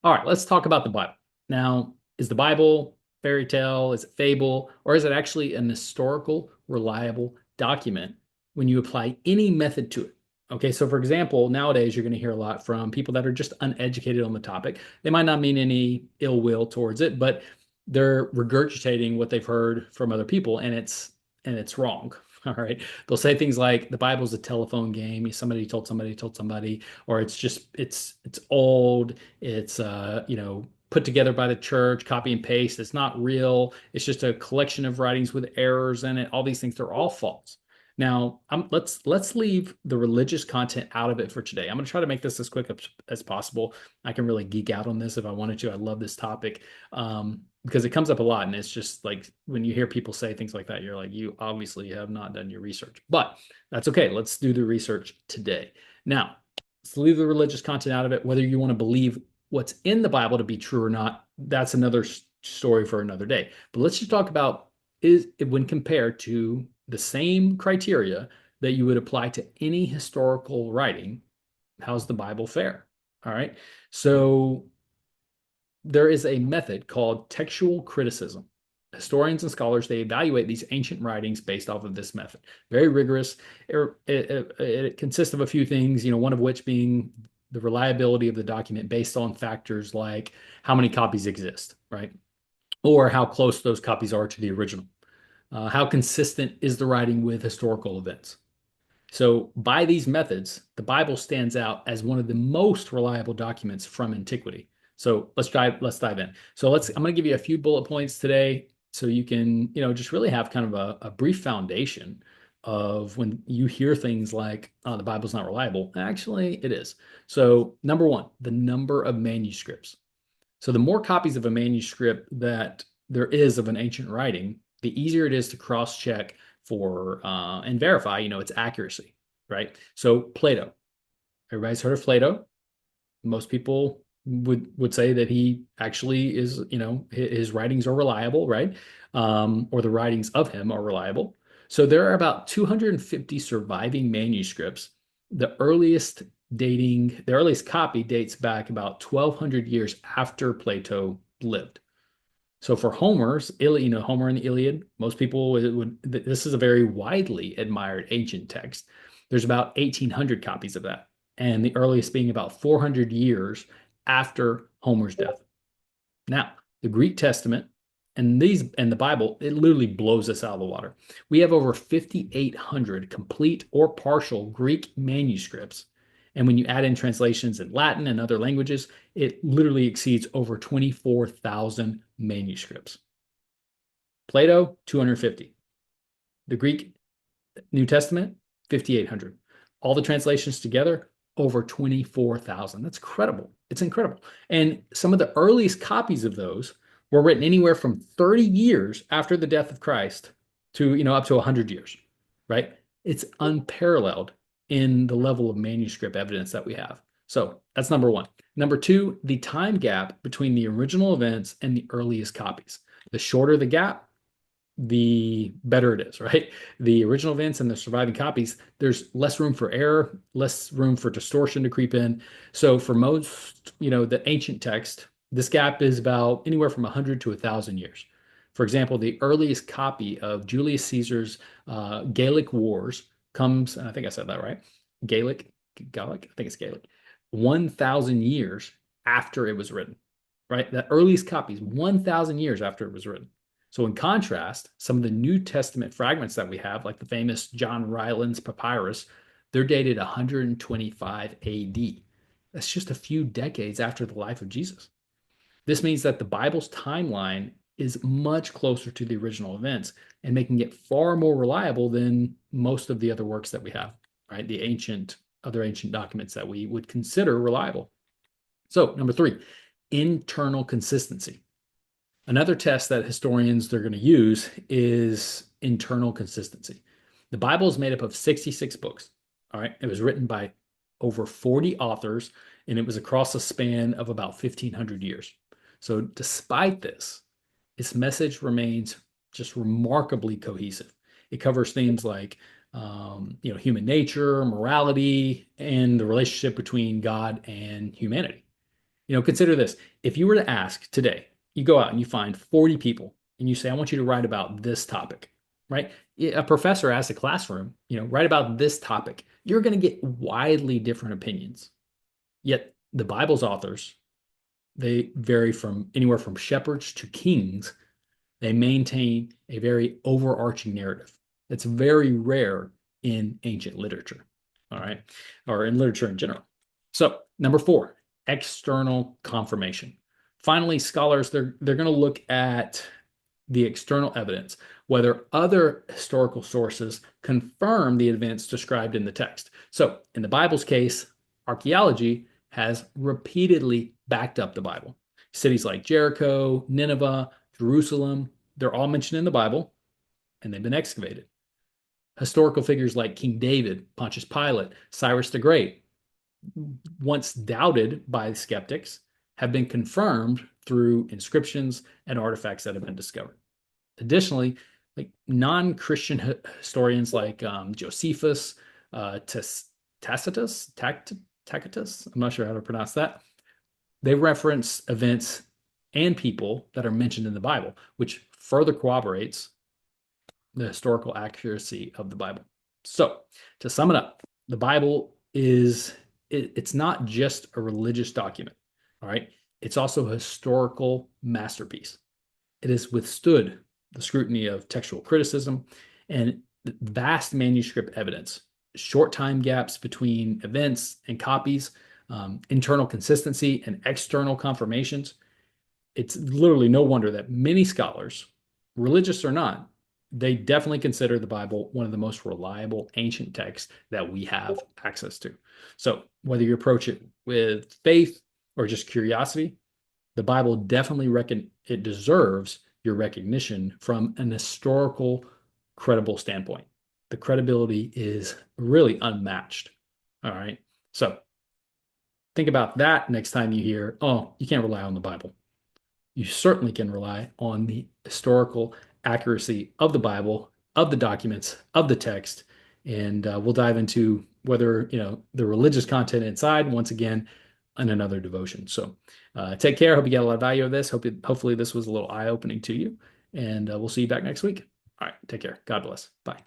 All right, let's talk about the Bible. Now, is the Bible fairy tale? Is it fable? Or is it actually an historical, reliable document when you apply any method to it? Okay, so for example, nowadays you're going to hear a lot from people that are just uneducated on the topic. They might not mean any ill will towards it, but they're regurgitating what they've heard from other people, and it's wrong. All right. They'll say things like the Bible's a telephone game. Somebody told somebody, or it's old, it's put together by the church, copy and paste. It's not real. It's just a collection of writings with errors in it. All these things, they're all false. Now, let's leave the religious content out of it for today. I'm going to try to make this as quick as possible. I can really geek out on this if I wanted to. I love this topic because it comes up a lot, and it's just like when you hear people say things like that, you're like, you obviously have not done your research. But that's okay. Let's do the research today. Now, let's leave the religious content out of it. Whether you want to believe what's in the Bible to be true or not, that's another story for another day. But let's just talk about is when compared to the same criteria that you would apply to any historical writing, how's the Bible fare? All right. So there is a method called textual criticism. Historians and scholars, they evaluate these ancient writings based off of this method. Very rigorous. It consists of a few things, one of which being the reliability of the document based on factors like how many copies exist, right? Or how close those copies are to the original. How consistent is the writing with historical events? So, by these methods, the Bible stands out as one of the most reliable documents from antiquity. So let's dive in. So I'm going to give you a few bullet points today so you can, just really have kind of a brief foundation of when you hear things like, oh, the Bible's not reliable. Actually, it is. So, number one, the number of manuscripts. So the more copies of a manuscript that there is of an ancient writing, the easier it is to cross-check for and verify, its accuracy, right? So Plato, everybody's heard of Plato. Most people would say that he actually is, his writings are reliable, right? Or the writings of him are reliable. So there are about 250 surviving manuscripts. The earliest copy dates back about 1200 years after Plato lived. So for Homer and the Iliad, most people this is a very widely admired ancient text. There's about 1800 copies of that, and the earliest being about 400 years after Homer's death. Now, the Greek Testament and the Bible, it literally blows us out of the water. We have over 5,800 complete or partial Greek manuscripts. And when you add in translations in Latin and other languages, it literally exceeds over 24,000 manuscripts. Plato, 250. The Greek New Testament, 5,800. All the translations together, over 24,000. That's incredible. It's incredible. And some of the earliest copies of those were written anywhere from 30 years after the death of Christ to, up to 100 years, right? It's unparalleled in the level of manuscript evidence that we have. So that's number one. Number two, the time gap between the original events and the earliest copies. The shorter the gap, the better it is, right? The original events and the surviving copies, there's less room for error, less room for distortion to creep in. So for most, the ancient text, this gap is about anywhere from 100 to 1,000 years. For example, the earliest copy of Julius Caesar's Gallic Wars comes, and I think I said that right, Gallic, I think it's Gaelic, 1,000 years after it was written, right? The earliest copies, 1,000 years after it was written. So in contrast, some of the New Testament fragments that we have, like the famous John Rylands papyrus, they're dated 125 AD. That's just a few decades after the life of Jesus. This means that the Bible's timeline is much closer to the original events and making it far more reliable than most of the other works that we have, right? Other ancient documents that we would consider reliable. So number three, internal consistency. Another test that historians they're going to use is internal consistency. The Bible is made up of 66 books. All right. It was written by over 40 authors, and it was across a span of about 1,500 years. So despite this, its message remains just remarkably cohesive. It covers themes like human nature, morality, and the relationship between God and humanity. Consider this. If you were to ask today, you go out and you find 40 people and you say, I want you to write about this topic, right? A professor asks a classroom, write about this topic. You're going to get widely different opinions. Yet the Bible's authors, they vary from anywhere from shepherds to kings. They maintain a very overarching narrative. It's very rare in ancient literature, all right, or in literature in general. So, number 4, external confirmation. Finally, scholars, they're going to look at the external evidence, whether other historical sources confirm the events described in the text. So, in the Bible's case, archaeology has repeatedly backed up the Bible. Cities like Jericho, Nineveh, Jerusalem, they're all mentioned in the Bible, and they've been excavated. Historical figures like King David, Pontius Pilate, Cyrus the Great, once doubted by skeptics, have been confirmed through inscriptions and artifacts that have been discovered. Additionally, like non-Christian historians like Josephus, Tacitus, I'm not sure how to pronounce that. They reference events and people that are mentioned in the Bible, which further corroborates the historical accuracy of the Bible. So, to sum it up, the Bible it's not just a religious document, all right? It's also a historical masterpiece. It has withstood the scrutiny of textual criticism and vast manuscript evidence, short time gaps between events and copies, internal consistency, and external confirmations. It's literally no wonder that many scholars, religious or not, they definitely consider the Bible one of the most reliable ancient texts that we have access to. So, whether you approach it with faith or just curiosity, the Bible definitely it deserves your recognition from an historical, credible standpoint. The credibility is really unmatched. All right. So, think about that next time you hear, oh, you can't rely on the Bible. You certainly can rely on the historical accuracy of the Bible, of the documents, of the text. And we'll dive into whether, the religious content inside, once again, in another devotion. So take care. Hope you got a lot of value of this. Hopefully this was a little eye-opening to you. And we'll see you back next week. All right. Take care. God bless. Bye.